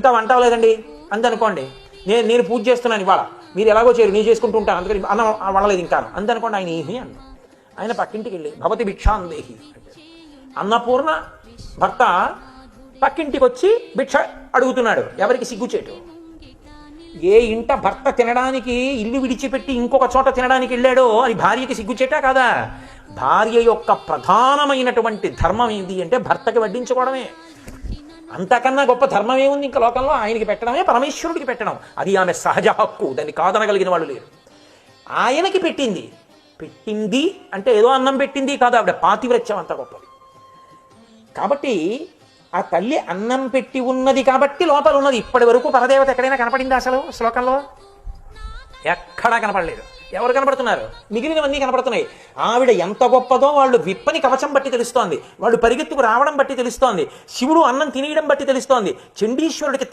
ఇంకా వంట అవ్వలేదండి అందనుకోండి, నేను పూజ చేస్తున్నాను ఇవాళ, మీరు ఎలాగో చేయరు, నేను చేసుకుంటూ ఉంటాను, అందుకని అన్నం వండలేదు ఇంకా అందనుకోండి. ఆయన ఏమి అన్న ఆయన పక్కింటికి వెళ్ళి భవతి భిక్షాందేహి, అన్నపూర్ణ భర్త పక్కింటికి వచ్చి భిక్ష అడుగుతున్నాడు. ఎవరికి సిగ్గుచేటు? ఏ ఇంట భర్త తినడానికి ఇల్లు విడిచిపెట్టి ఇంకొక చోట తినడానికి వెళ్ళాడో అది భార్యకి సిగ్గుచేటా కాదా? భార్య యొక్క ప్రధానమైనటువంటి ధర్మం ఏంటి అంటే భర్తకి వడ్డించుకోవడమే. అంతకన్నా గొప్ప ధర్మం ఏముంది ఇంకా లోకంలో? ఆయనకి పెట్టడమే, పరమేశ్వరుడికి పెట్టడం. అది ఆమె సహజ హక్కు, దాన్ని కాదనగలిగిన వాళ్ళు లేరు. ఆయనకి పెట్టింది అంటే ఏదో అన్నం పెట్టింది కాదు, ఆవిడ పాతివ్రత్యం అంత గొప్పది. కాబట్టి ఆ తల్లి అన్నం పెట్టి ఉన్నది కాబట్టి లోపల ఉన్నది. ఇప్పటి వరకు పరదేవత ఎక్కడైనా కనపడింది అసలు శ్లోకంలో? ఎక్కడా కనపడలేదు. ఎవరు కనపడుతున్నారు? మిగిలినవన్నీ కనపడుతున్నాయి. ఆవిడ ఎంత గొప్పదో వాళ్ళు విప్పని కవచం బట్టి తెలుస్తోంది, వాళ్ళు పరిగెత్తుకు రావడం బట్టి తెలుస్తోంది, శివుడు అన్నం తినేయడం బట్టి తెలుస్తోంది, చండీశ్వరుడికి